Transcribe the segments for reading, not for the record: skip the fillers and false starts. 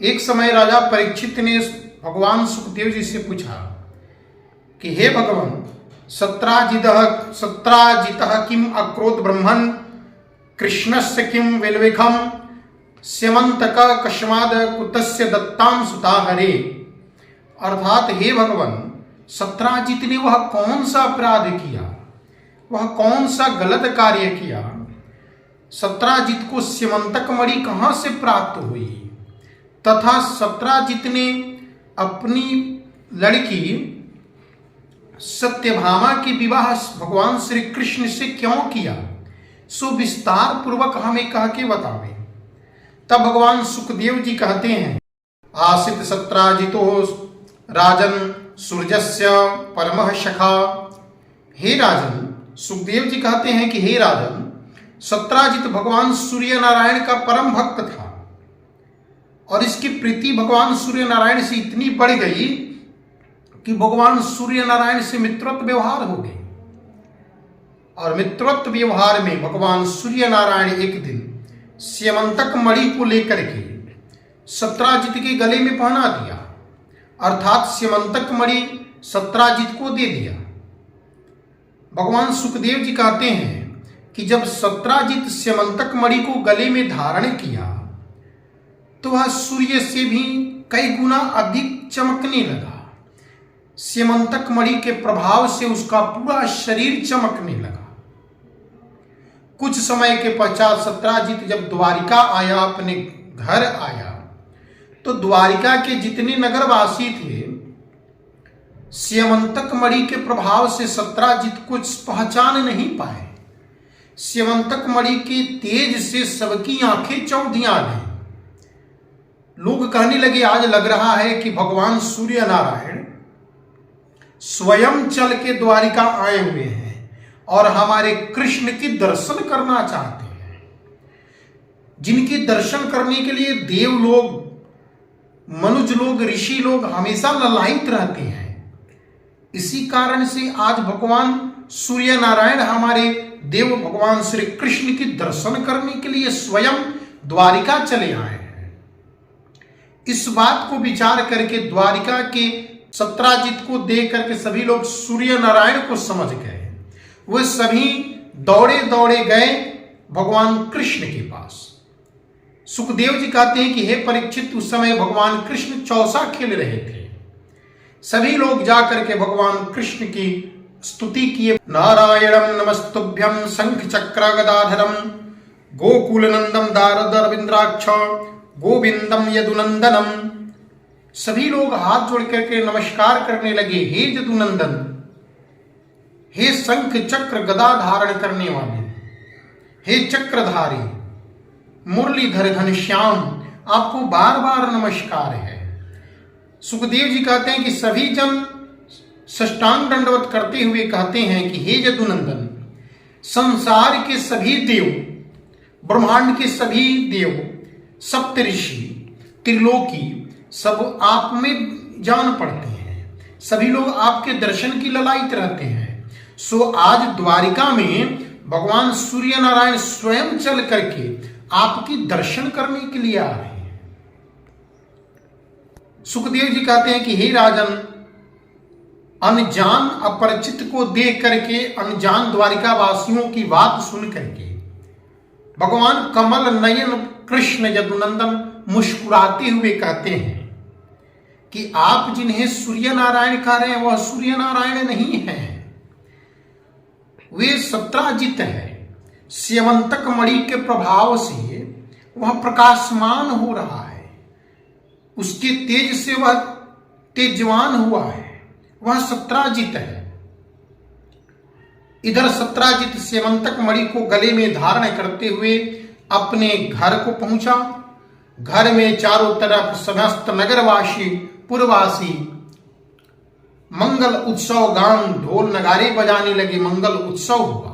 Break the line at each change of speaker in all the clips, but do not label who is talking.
एक समय राजा परीक्षित ने भगवान सुखदेव जी से पूछा कि हे भगवान, सत्राजितः किम अक्रोध ब्रह्मन् कृष्णस्य किम विलविखम स्यमंतक कस्माद कुतस्य दत्ताम सुता हरे। अर्थात हे भगवान, सत्राजित ने वह कौन सा अपराध किया, वह कौन सा गलत कार्य किया, सत्राजित को स्यमंतक मणि कहां से प्राप्त हुई, तथा सत्राजित ने अपनी लड़की सत्यभामा के विवाह भगवान श्री कृष्ण से क्यों किया, सो विस्तार पूर्वक हमें कह के बतावे। तब भगवान सुखदेव जी कहते हैं, आसित सत्राजितो राजन सूर्यस्य परमः सखा। हे राजन, सुखदेव जी कहते हैं कि हे राजन, सत्राजित भगवान सूर्य नारायण का परम भक्त था और इसकी प्रीति भगवान सूर्य नारायण से इतनी बढ़ गई कि भगवान सूर्य नारायण से मित्रत्व व्यवहार हो गए। और मित्रत्व व्यवहार में भगवान सूर्य नारायण एक दिन स्यमंतक मणि को लेकर के सत्राजित के गले में पहना दिया, अर्थात स्यमंतक मणि सत्राजित को दे दिया। भगवान सुखदेव जी कहते हैं कि जब सत्राजित स्यमंतक मणि को गले में धारण किया तो वह सूर्य से भी कई गुना अधिक चमकने लगा। स्यमंतक मणि के प्रभाव से उसका पूरा शरीर चमकने लगा। कुछ समय के पश्चात सत्राजित जब द्वारिका आया, अपने घर आया, तो द्वारिका के जितने नगरवासी थे स्यमंतक मणि के प्रभाव से सत्राजित को पहचान नहीं पाए। स्यमंतक मणि के तेज से सबकी आंखें चौंधियां गई। लोग कहने लगे, आज लग रहा है कि भगवान सूर्य नारायण स्वयं चल के द्वारिका आए हुए हैं और हमारे कृष्ण की दर्शन करना चाहते हैं। जिनके दर्शन करने के लिए देव लोग, मनुज लोग, ऋषि लोग हमेशा ललायित रहते हैं। इसी कारण से आज भगवान सूर्य नारायण हमारे देव भगवान श्री कृष्ण की दर्शन करने के लिए स्वयं द्वारिका चले आए हैं। इस बात को विचार करके द्वारिका के सत्राजित को देख करके सभी लोग सूर्य नारायण को समझ गए। वे सभी दौड़े दौड़े गए भगवान कृष्ण के पास। सुखदेव जी कहते हैं कि हे परीक्षित, उस समय भगवान कृष्ण चौसा खेल रहे थे। सभी लोग जाकर के भगवान कृष्ण की स्तुति किए। नारायणं नमस्तुभ्यं शंख चक्र गदाधरं गोकुल नंदम दारद रविंद्राक्ष गोविंदम यदुनंदनम। सभी लोग हाथ जोड़ करके नमस्कार करने लगे। हे यदुनंदन, हे शंख चक्र गदा धारण करने वाले, हे चक्रधारी, मुरलीधर घनश्याम, आपको बार बार नमस्कार है। सुखदेव जी कहते हैं कि सभी जन साष्टांग दंडवत करते हुए कहते हैं कि हे यदुनंदन, संसार के सभी देव, ब्रह्मांड के सभी देव, सप्तऋषि, त्रिलोकी सब आप में जान पड़ते हैं। सभी लोग आपके दर्शन की ललायित रहते हैं। सो आज द्वारिका में भगवान सूर्य नारायण स्वयं चल करके आपकी दर्शन करने के लिए आ रहे हैं। सुखदेव जी कहते हैं कि हे राजन, अनजान अपरिचित को देख करके, अनजान द्वारिका वासियों की बात सुन करके भगवान कमल नयन कृष्ण यदुनंदन मुस्कुराते हुए कहते हैं कि आप जिन्हें सूर्य नारायण कह रहे हैं वह सूर्य नारायण नहीं है, वे सत्राजित है। स्यमंतक मणि के प्रभाव से वह प्रकाशमान हो रहा है, उसके तेज से वह तेजवान हुआ है, वह सत्राजित है। इधर सत्राजित स्यमंतक मणि को गले में धारण करते हुए अपने घर को पहुंचा। घर में चारों तरफ समस्त नगरवासी, पुरवासी मंगल उत्सव गान, ढोल नगारे बजाने लगे। मंगल उत्सव हुआ।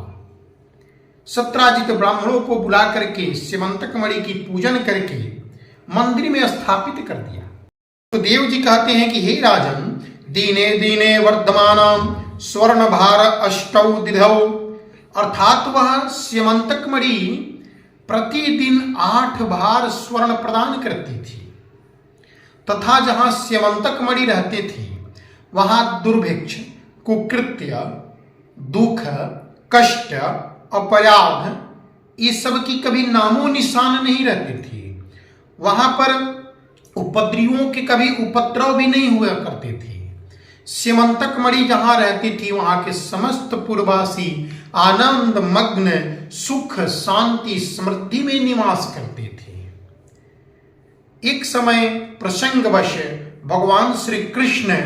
सत्राजित ब्राह्मणों को बुला करके स्यमंतक मणि की पूजन करके मंदिर में स्थापित कर दिया। तो देव जी कहते हैं कि हे राजन, दीने दीने वर्धमानम स्वर्ण भार अष्टौ दिधौ, अर्थात वह स्यमंतक मणि प्रतिदिन 8 भार स्वर्ण प्रदान करती थी। तथा जहां स्यमंतक मणि रहते थे वहां दुर्भिक्ष, कुकृत्य, दुख, कष्ट, अपराध ये सब की कभी नामो निशान नहीं रहते थे। वहां पर उपद्रवियों के कभी उपद्रव भी नहीं हुआ करते थे। स्यमंतक मणि जहां रहती थी वहां के समस्त पुरवासी आनंद मग्न सुख शांति समृद्धि में निवास करते थे। एक समय प्रसंगवश भगवान श्री कृष्ण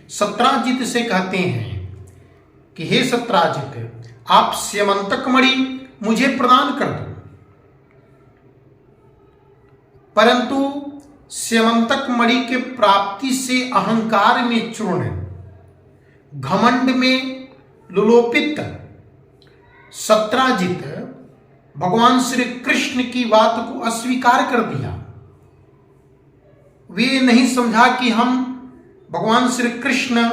सत्राजित से कहते हैं कि हे सत्राजित, आप स्यमंतक मणि मुझे प्रदान कर दो। परंतु स्यमंतक मणि के प्राप्ति से अहंकार में चूर्ण, घमंड में लुलोपित सत्राजित भगवान श्री कृष्ण की बात को अस्वीकार कर दिया। वे नहीं समझा कि हम भगवान श्री कृष्ण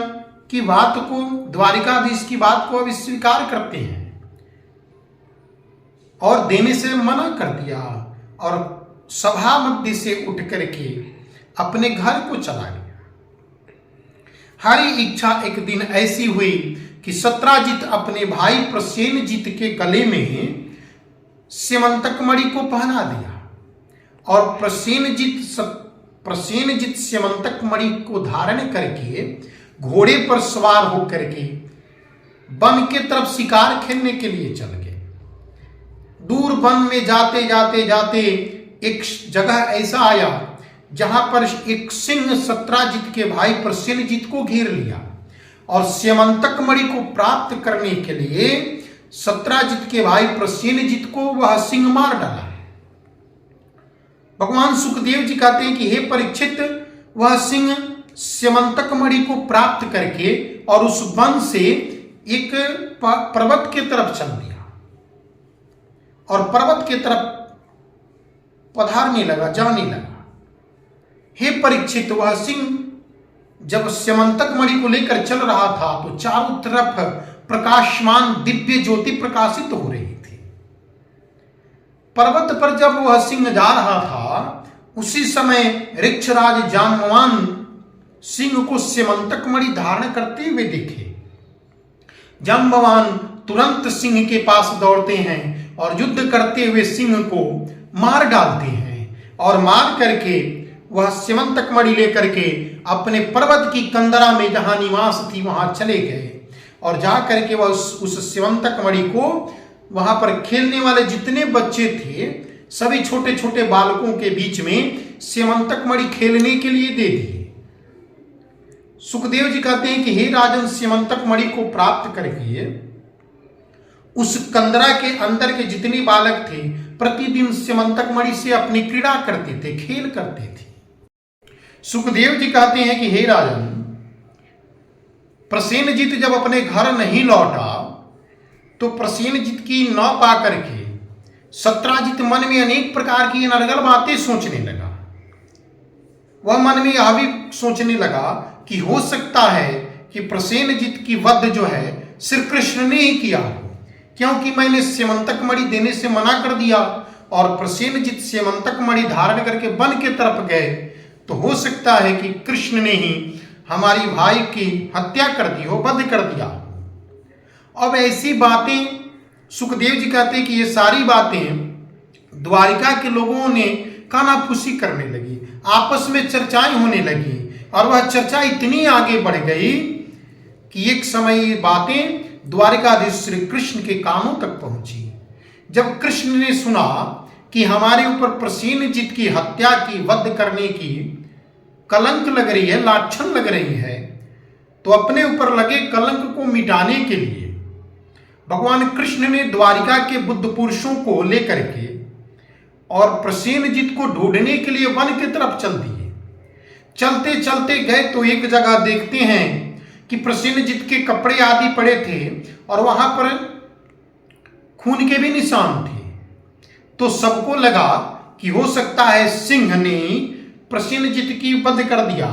की बात को, द्वारिकाधीश की बात को अब स्वीकार करते हैं, और देने से मना कर दिया और सभा मध्य से उठ करके अपने घर को चला गया। हरी इच्छा एक दिन ऐसी हुई कि सत्राजित अपने भाई प्रसेनजित के गले में स्यमंतक मणि को पहना दिया और प्रसेनजित स्यमंतक मणि को धारण करके घोड़े पर सवार होकर के वन के तरफ शिकार खेलने के लिए चल गए। दूर वन में जाते जाते जाते एक जगह ऐसा आया जहां पर एक सिंह सत्राजित के भाई प्रसेनजित को घेर लिया और स्यमंतक मणि को प्राप्त करने के लिए सत्राजित के भाई प्रसेनजित को वह सिंह मार डाला। भगवान सुखदेव जी कहते हैं कि हे परीक्षित, वह सिंह स्यमंतक मणि को प्राप्त करके और उस वन से एक पर्वत के तरफ चल दिया और पर्वत के तरफ पधारने लगा, जाने लगा। हे परीक्षित, वह सिंह जब स्यमंतक मणि को लेकर चल रहा था तो चारों तरफ प्रकाशमान दिव्य ज्योति प्रकाशित हो रही थी। पर्वत पर जब वह सिंह जा रहा था उसी समय ऋक्षराज जाम्बवान सिंह को स्यमंतक मणि धारण करते हुए देखे। जाम्बवान तुरंत सिंह के पास दौड़ते हैं और युद्ध करते हुए सिंह को मार डालते हैं और मार करके वह स्यमंतक मणि लेकर के अपने पर्वत की कंदरा में जहां निवास थी वहां चले गए और जा करके वह उस स्यमंतक मणि को वहां पर खेलने वाले जितने बच्चे थे सभी छोटे छोटे बालकों के बीच में स्यमंतक मणि खेलने के लिए दे दिए। सुखदेव जी कहते हैं कि हे राजन, स्यमंतक मणि को प्राप्त करके उस कंदरा के अंदर के जितने बालक थे प्रतिदिन स्यमंतक मणि से अपनी क्रीड़ा करते थे, खेल करते थे। सुखदेव जी कहते हैं कि हे राजन, प्रसेनजित जब अपने घर नहीं लौटा तो प्रसेनजित की न पा करके सत्राजित मन में अनेक प्रकार की अनर्गल बातें सोचने लगा। वह मन में यह भी सोचने लगा कि हो सकता है कि प्रसेनजित की वध जो है श्री कृष्ण ने ही किया हो, क्योंकि मैंने स्यमंतक मणि देने से मना कर दिया और प्रसेनजित स्यमंतक मणि धारण करके वन के तरफ गए, तो हो सकता है कि कृष्ण ने ही हमारी भाई की हत्या कर दी हो, वध कर दिया। अब ऐसी बातें सुखदेव जी कहते हैं कि ये सारी बातें द्वारिका के लोगों ने कानाफूसी करने लगी, आपस में चर्चाएं होने लगी और वह चर्चा इतनी आगे बढ़ गई कि एक समय ये बातें द्वारिकाधीश श्री कृष्ण के कानों तक पहुंची। जब कृष्ण ने सुना कि हमारे ऊपर प्रसेनजित की हत्या की, वध करने की कलंक लग रही है, लाछन लग रही है, तो अपने ऊपर लगे कलंक को मिटाने के लिए भगवान कृष्ण ने द्वारिका के बुद्ध पुरुषों को लेकर के और प्रसेनजित को ढूंढने के लिए वन की तरफ चल दिए। चलते चलते गए तो एक जगह देखते हैं कि प्रसेनजित के कपड़े आदि पड़े थे और वहां पर खून के भी निशान थे। तो सबको लगा कि हो सकता है सिंह ने प्रसेनजित की वध कर दिया।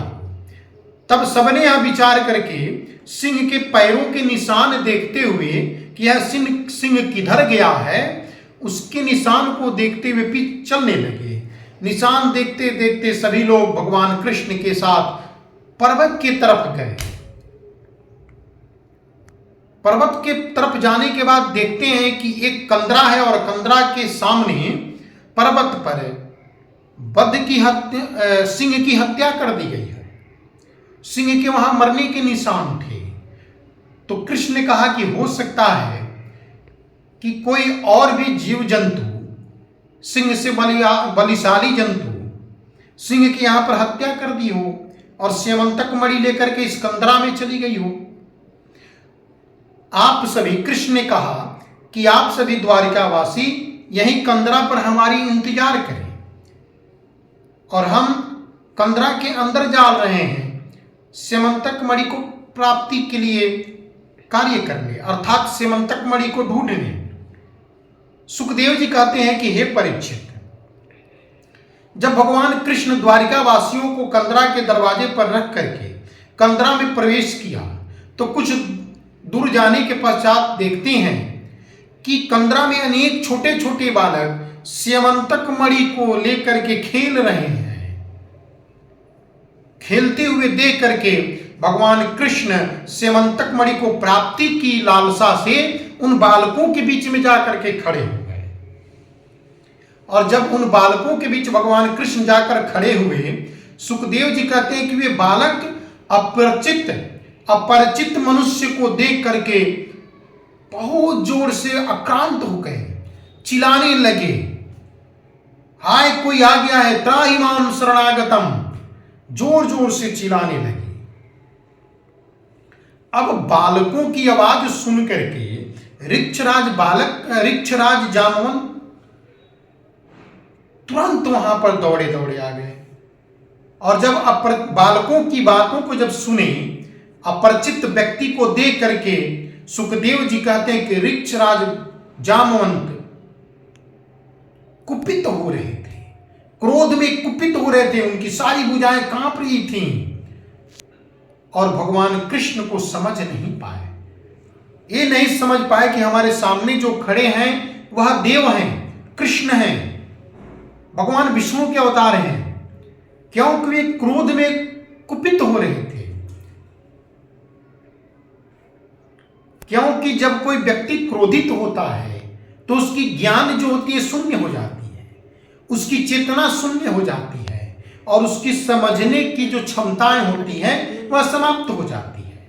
तब सबने यह विचार करके सिंह के पैरों के निशान देखते हुए कि यह सिंह किधर गया है, उसके निशान को देखते हुए भी चलने लगे। निशान देखते देखते सभी लोग भगवान कृष्ण के साथ पर्वत की तरफ गए। पर्वत के तरफ जाने के बाद देखते हैं कि एक कंदरा है और कंदरा के सामने पर्वत पर सिंह की हत्या कर दी गई है। सिंह के वहां मरने के निशान थे। तो कृष्ण ने कहा कि हो सकता है कि कोई और भी जीव जंतु, सिंह से बलिशाली जंतु सिंह की यहां पर हत्या कर दी हो और स्यमंतक मणि लेकर के इस कंदरा में चली गई हो। आप सभी, कृष्ण ने कहा कि आप सभी द्वारिकावासी यही कंदरा पर हमारी इंतजार करें और हम कंदरा के अंदर जा रहे हैं स्यमंतक मणि को प्राप्ति के लिए कार्य करने, अर्थात स्यमंतक मणि को ढूंढने। सुखदेव जी कहते हैं कि हे परीक्षित, जब भगवान कृष्ण द्वारिका वासियों को कंदरा के दरवाजे पर रख करके कंदरा में प्रवेश किया तो कुछ दूर जाने के पश्चात देखते हैं कि कंदरा में अनेक छोटे छोटे बालक स्यमंतक मणि को लेकर के खेल रहे हैं। खेलते हुए देख करके भगवान कृष्ण स्यमंतक मणि को प्राप्ति की लालसा से उन बालकों के बीच में जाकर के खड़े हो गए। और जब उन बालकों के बीच भगवान कृष्ण जाकर खड़े हुए, सुखदेव जी कहते हैं कि वे बालक अपरिचित मनुष्य को देख करके बहुत जोर से आक्रांत हो गए, चिल्लाने लगे, हाय कोई आ गया है, त्राहि माम शरणागतम, जोर जोर से चिल्लाने लगे। अब बालकों की आवाज सुन करके ऋक्षराज जामवंत तुरंत वहां पर दौड़े दौड़े आ गए। और जब बालकों की बातों को जब सुने, अपरिचित व्यक्ति को देख करके सुखदेव जी कहते हैं कि ऋक्षराज जामवंत कुपित हो रहे थे, क्रोध में कुपित हो रहे थे, उनकी सारी भुजाएं कांप रही थीं और भगवान कृष्ण को समझ नहीं पाए। ये नहीं समझ पाए कि हमारे सामने जो खड़े हैं वह देव हैं, कृष्ण हैं, भगवान विष्णु के अवतार हैं, क्योंकि वे क्रोध में कुपित हो रहे थे। क्योंकि जब कोई व्यक्ति क्रोधित होता है तो उसकी ज्ञान जो होती है शून्य हो जाती है, उसकी चेतना शून्य हो जाती है और उसकी समझने की जो क्षमताएं होती हैं वह समाप्त हो जाती है।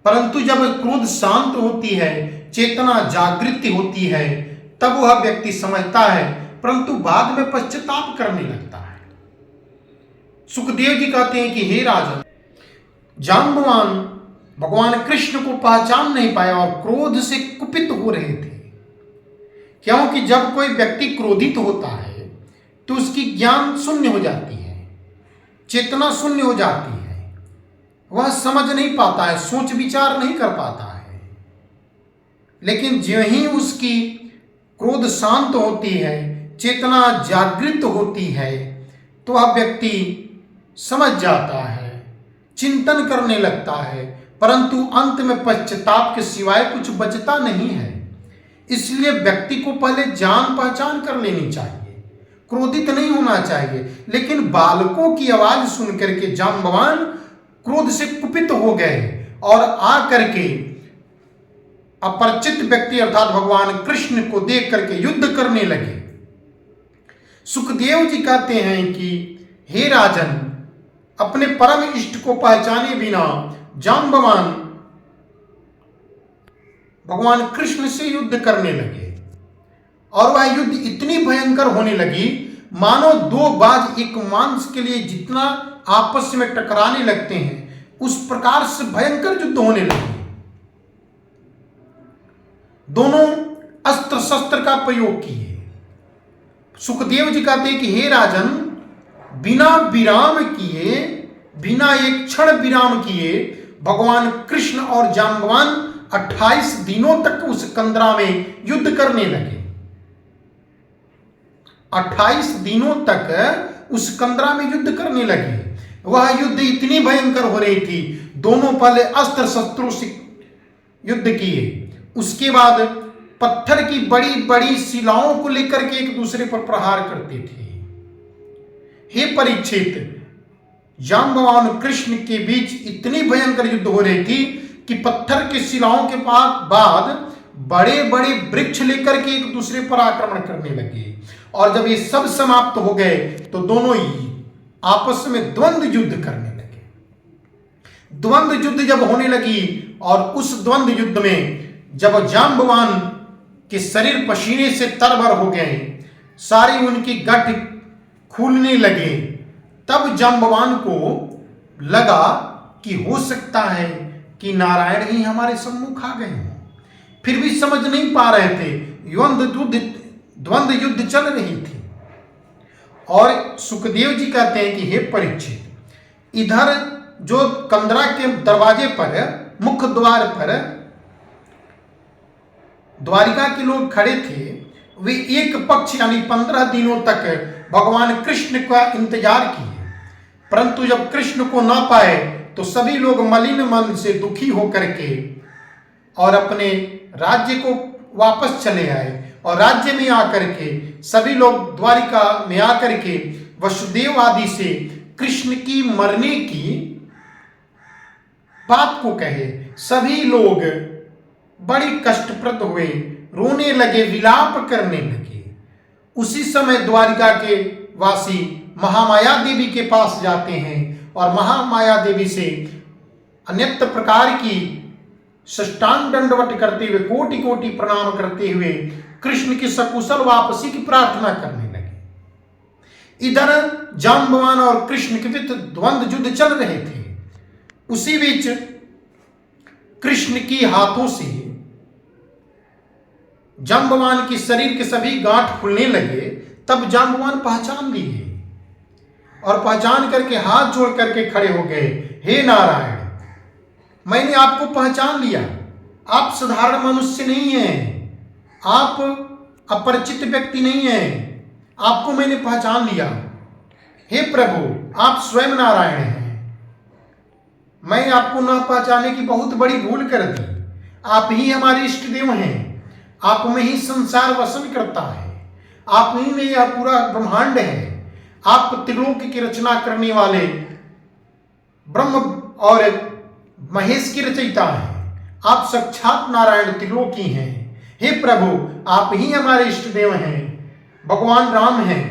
परंतु जब क्रोध शांत होती है, चेतना जागृति होती है, तब वह व्यक्ति समझता है, परंतु बाद में पश्चाताप करने लगता है। सुखदेव जी कहते हैं कि हे राजन, जांबवान भगवान कृष्ण को पहचान नहीं पाया और क्रोध से कुपित हो रहे थे। क्योंकि जब कोई व्यक्ति क्रोधित होता है तो उसकी ज्ञान शून्य हो जाती है, चेतना शून्य हो जाती है, वह समझ नहीं पाता है, सोच विचार नहीं कर पाता है। लेकिन जो ही उसकी क्रोध शांत होती है, चेतना जागृत होती है, तो वह व्यक्ति समझ जाता है, चिंतन करने लगता है, परंतु अंत में पश्चाताप के सिवाय कुछ बचता नहीं है। इसलिए व्यक्ति को पहले जान पहचान कर लेनी चाहिए, क्रोधित नहीं होना चाहिए। लेकिन बालकों की आवाज सुन करके जांबवान क्रोध से कुपित हो गए और आ करके अपरिचित व्यक्ति अर्थात भगवान कृष्ण को देख करके युद्ध करने लगे। सुखदेव जी कहते हैं कि हे राजन, अपने परम इष्ट को पहचाने बिना जांबवान भगवान कृष्ण से युद्ध करने लगे और वह युद्ध इतनी भयंकर होने लगी मानो दो बाज एक मांस के लिए जितना आपस में टकराने लगते हैं उस प्रकार से भयंकर युद्ध होने लगे। दोनों अस्त्र शस्त्र का प्रयोग किए। सुखदेव जी कहते हैं कि हे राजन, बिना विराम किए, बिना एक क्षण विराम किए भगवान कृष्ण और जांबवान 28 दिनों तक उस कंदरा में युद्ध करने लगे। 28 दिनों तक उस कंदरा में युद्ध करने लगे। वह युद्ध इतनी भयंकर हो रही थी, दोनों पहले अस्त्र शस्त्रों से युद्ध किए, उसके बाद पत्थर की बड़ी बड़ी शिलाओं को लेकर के एक दूसरे पर प्रहार करते थे। हे परीक्षित, जाम्बवान और कृष्ण के बीच इतनी भयंकर युद्ध हो रही थी कि पत्थर की शिलाओं के बाद बड़े बड़े वृक्ष लेकर के एक दूसरे पर आक्रमण करने लगे। और जब ये सब समाप्त हो गए तो दोनों ही आपस में द्वंद्व युद्ध करने लगे। द्वंद्व युद्ध जब होने लगी और उस द्वंद्व युद्ध में जब जाम्बवान के शरीर पसीने से तरबतर हो गए, सारी उनकी गठ खुलने लगे, तब जाम्बवान को लगा कि हो सकता है कि नारायण ही हमारे सम्मुख आ गए हों। फिर भी समझ नहीं पा रहे थे, द्वंद्व युद्ध चल रही थी। और सुखदेव जी कहते हैं कि हे परीक्षित, इधर जो कंदरा के दरवाजे पर, मुख्य द्वार पर द्वारिका के लोग खड़े थे, वे एक पक्ष यानी 15 दिनों तक भगवान कृष्ण का इंतजार किए, परंतु जब कृष्ण को ना पाए तो सभी लोग मलिन मन से दुखी होकर के और अपने राज्य को वापस चले आए। और राज्य में आकर के सभी लोग द्वारिका में आकर के वसुदेव आदि से कृष्ण की मरने की बात को कहे। सभी लोग बड़ी कष्टप्रद हुए, रोने लगे, विलाप करने लगे। उसी समय द्वारिका के वासी महामाया देवी के पास जाते हैं और महामाया देवी से अन्यत्र प्रकार की साष्टांग दंडवत करते हुए, कोटि कोटि प्रणाम करते हुए कृष्ण की सकुशल वापसी की प्रार्थना करने लगे। इधर जाम्बवान और कृष्ण के बीच द्वंद्व युद्ध चल रहे थे। उसी बीच कृष्ण की हाथों से जाम्बवान के शरीर के सभी गांठ खुलने लगे। तब जाम्बवान पहचान लिए और पहचान करके हाथ जोड़ करके खड़े हो गए, हे नारायण, मैंने आपको पहचान लिया। आप साधारण मनुष्य नहीं हैं, आप अपरिचित व्यक्ति नहीं हैं, आपको मैंने पहचान लिया। हे प्रभु, आप स्वयं नारायण हैं। मैं आपको न पहचाने की बहुत बड़ी भूल कर दी। आप ही हमारे इष्ट देव हैं, आप में ही संसार वसन करता है, आप ही में यह पूरा ब्रह्मांड है। आप त्रिलोक की रचना करने वाले ब्रह्म और महेश की रचयिता हैं। आप साक्षात नारायण त्रिलोकी हैं। हे प्रभु, आप ही हमारे इष्ट देव हैं। भगवान राम हैं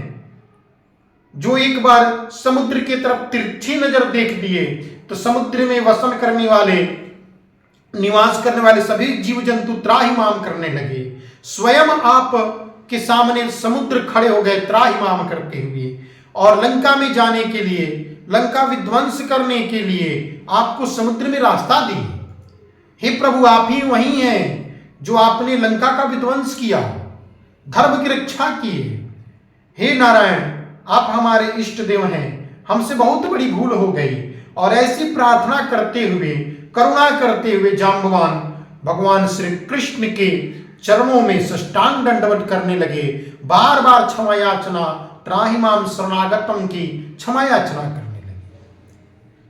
जो एक बार समुद्र की तरफ तिरछी नजर देख दिए तो समुद्र में वसन करने वाले, निवास करने वाले सभी जीव जंतु त्राहिमाम करने लगे। स्वयं आप के सामने समुद्र खड़े हो गए त्राहिमाम करते हुए, और लंका में जाने के लिए, लंका विध्वंस करने के लिए आपको समुद्र में रास्ता दी। हे प्रभु, आप ही वही हैं जो आपने लंका का विध्वंस किया, धर्म की रक्षा किए। हे नारायण, आप हमारे इष्ट देव हैं, हमसे बहुत बड़ी भूल हो गई। और ऐसी प्रार्थना करते हुए, करुणा करते हुए जाम्बवान भगवान श्री कृष्ण के चरणों में साष्टांग दंडवत करने लगे, बार बार क्षमा याचना, त्राहिमाम शरणागतम की क्षमा याचना करने लगे।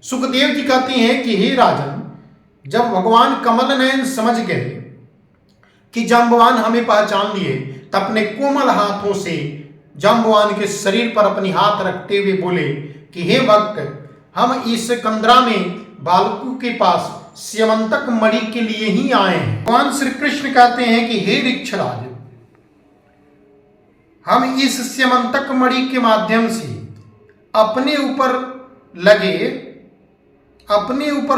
सुखदेव जी कहते हैं कि हे राजन, जब भगवान कमल नयन समझ गए कि जाम्बवान हमें पहचान लिए, तब अपने कोमल हाथों से जाम्बवान के शरीर पर अपनी हाथ रखते हुए बोले कि हे भक्त, हम इस कंदरा में बालकू के पास स्यमंतक मणि के लिए ही आए हैं। भगवान श्री कृष्ण कहते हैं कि हे ऋक्षराज, हम इस स्यमंतक मणि के माध्यम से अपने ऊपर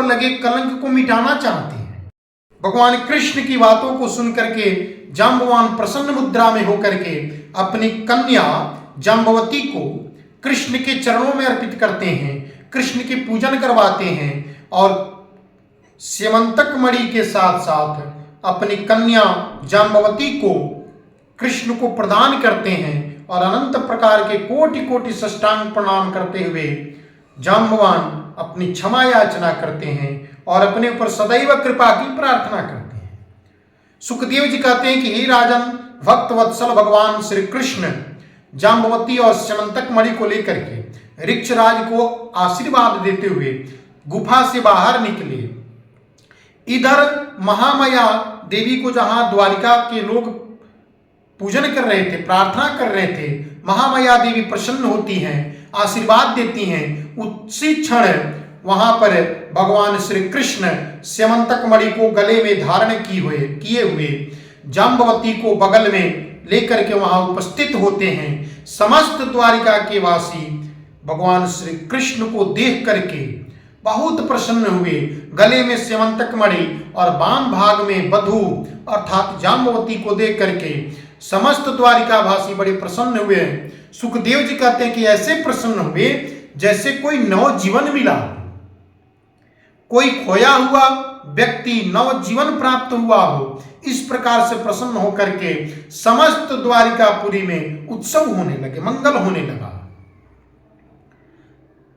लगे कलंक को मिटाना चाहते हैं। भगवान कृष्ण की बातों को सुनकर के जाम्बवान प्रसन्न मुद्रा में होकर के अपनी कन्या जाम्बवती को कृष्ण के चरणों में अर्पित करते हैं, कृष्ण की पूजन करवाते हैं और स्यमंतक मणि के साथ साथ अपनी कन्या जाम्बवती को कृष्ण को प्रदान करते हैं और अनंत प्रकार के कोटि कोटि साष्टांग प्रणाम करते हुए जाम्बवान अपनी क्षमा याचना करते हैं और अपने ऊपर सदैव कृपा की प्रार्थना करते हैं। सुखदेव जी कहते हैं कि हे राजन, भक्त वत्सल भगवान श्री कृष्ण जाम्बवती और स्यमंतक मणि को लेकर के ऋक्षराज को आशीर्वाद देते हुए गुफा से बाहर निकले। इधर महामाया देवी को जहां द्वारिका के लोग पूजन कर रहे थे, प्रार्थना कर रहे थे, महामाया देवी प्रसन्न होती हैं आशीर्वाद देती हैं, उसी क्षण वहां पर भगवान श्री कृष्ण स्यमंतक मणि को गले में धारण किए हुए जाम्बवती को बगल में लेकर के वहां उपस्थित होते हैं। समस्त द्वारिका के वासी भगवान श्री कृष्ण को देख करके बहुत प्रसन्न हुए। गले में स्यमंतक मणि और वाम भाग में वधु अर्थात जाम्बवती को देख करके समस्त द्वारिका वासी बड़े प्रसन्न हुए। सुखदेव जी कहते हैं कि ऐसे प्रसन्न हुए जैसे कोई नवजीवन मिला, कोई खोया हुआ व्यक्ति नवजीवन प्राप्त हुआ हो। इस प्रकार से प्रसन्न होकर के समस्त द्वारिकापुरी में उत्सव होने लगे, मंगल होने लगा।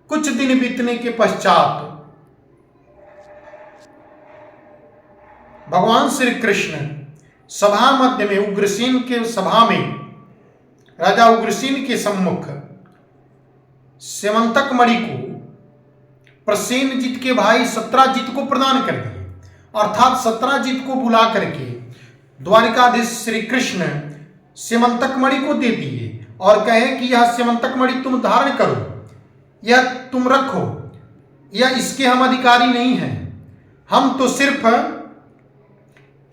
कुछ दिन बीतने के पश्चात भगवान श्री कृष्ण सभा मध्य में उग्रसेन के सभा में राजा उग्रसेन के सम्मुख स्यमंतक मणि को प्रसेनजीत के भाई सत्राजित को प्रदान कर दिए। अर्थात सत्राजित को बुला करके द्वारिकाधीश श्री कृष्ण स्यमंतक मणि को दे दिए और कहे कि यह स्यमंतक मणि तुम धारण करो, यह तुम रखो, यह इसके हम अधिकारी नहीं हैं, हम तो सिर्फ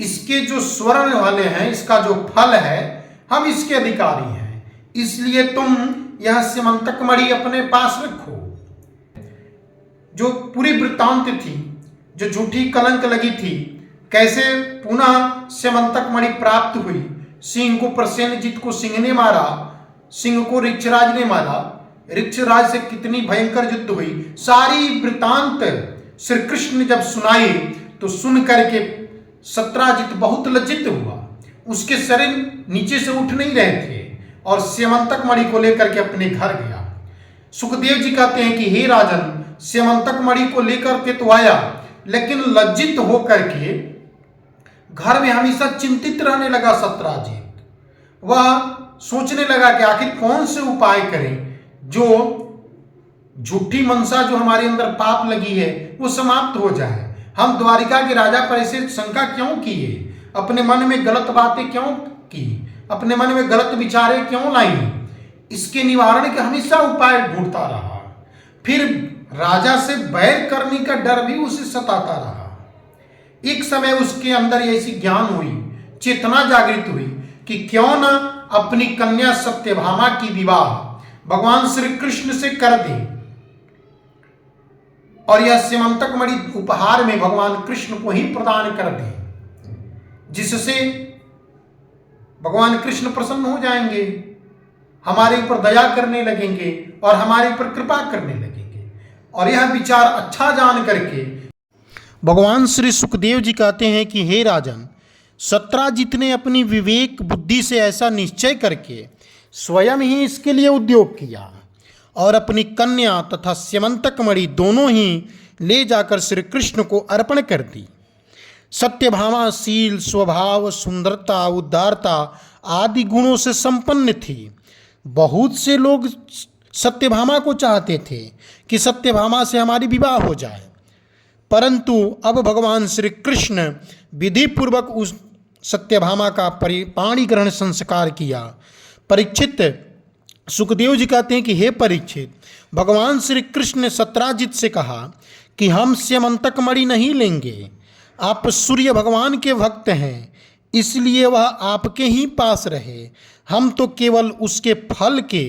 इसके जो स्वर्ण वाले हैं, इसका जो फल है, हम इसके अधिकारी हैं, इसलिए तुम यह स्यमंतक मणि अपने पास रखो। जो पूरी वृत्तांत थी, जो झूठी कलंक लगी थी, कैसे पुनः स्यमंतक मणि प्राप्त हुई, सिंह को प्रसेनजीत को सिंह ने मारा, सिंह को ऋक्षराज ने मारा, ऋक्षराज से कितनी भयंकर युद्ध हुई, सारी वृत्तांत श्री कृष्ण ने जब सुनाई तो सुन करके सत्राजित बहुत लज्जित हुआ। उसके शरीर नीचे से उठ नहीं रहे थे और स्यमंतक मणि को लेकर के अपने घर गया। सुखदेव जी कहते हैं कि हे राजन, स्यमंतक मणि को लेकर के तो आया, लेकिन लज्जित होकर के घर में हमेशा चिंतित रहने लगा सत्राजित। वह सोचने लगा कि आखिर कौन से उपाय करें जो झूठी मनसा जो हमारे अंदर पाप लगी है वो समाप्त हो जाए। हम द्वारिका के राजा पर ऐसे शंका क्यों किए, अपने मन में गलत बातें क्यों की, अपने मन में गलत विचारें क्यों लाई, इसके निवारण के हमेशा उपाय ढूंढता रहा। फिर राजा से बैर करने का डर भी उसे सताता रहा। एक समय उसके अंदर ऐसी ज्ञान हुई, चेतना जागृत हुई कि क्यों न अपनी कन्या सत्यभामा की विवाह भगवान श्री कृष्ण से कर दे और यह स्यमंतक मणि उपहार में भगवान कृष्ण को ही प्रदान कर दे, जिससे भगवान कृष्ण प्रसन्न हो जाएंगे, हमारे ऊपर दया करने लगेंगे और हमारे ऊपर कृपा करने लगेंगे। और यह विचार अच्छा जान करके भगवान श्री सुखदेव जी कहते हैं कि हे राजन, सत्राजित ने अपनी विवेक बुद्धि से ऐसा निश्चय करके स्वयं ही इसके लिए उद्योग किया और अपनी कन्या तथा स्यमंतक मणि दोनों ही ले जाकर श्री कृष्ण को अर्पण कर दी। सत्यभामा शील, स्वभाव, सुंदरता, उदारता आदि गुणों से संपन्न थी। बहुत से लोग सत्यभामा को चाहते थे कि सत्यभामा से हमारी विवाह हो जाए, परंतु अब भगवान श्री कृष्ण विधि पूर्वक उस सत्यभामा का पाणी ग्रहण संस्कार किया। परीक्षित, सुखदेव जी कहते हैं कि हे परीक्षित, भगवान श्री कृष्ण ने सत्राजित से कहा कि हम स्यमंतक मणि नहीं लेंगे, आप सूर्य भगवान के भक्त हैं, इसलिए वह आपके ही पास रहे। हम तो केवल उसके फल के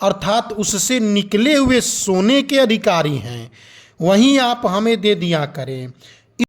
अर्थात उससे निकले हुए सोने के अधिकारी हैं, वहीं आप हमें दे दिया करें।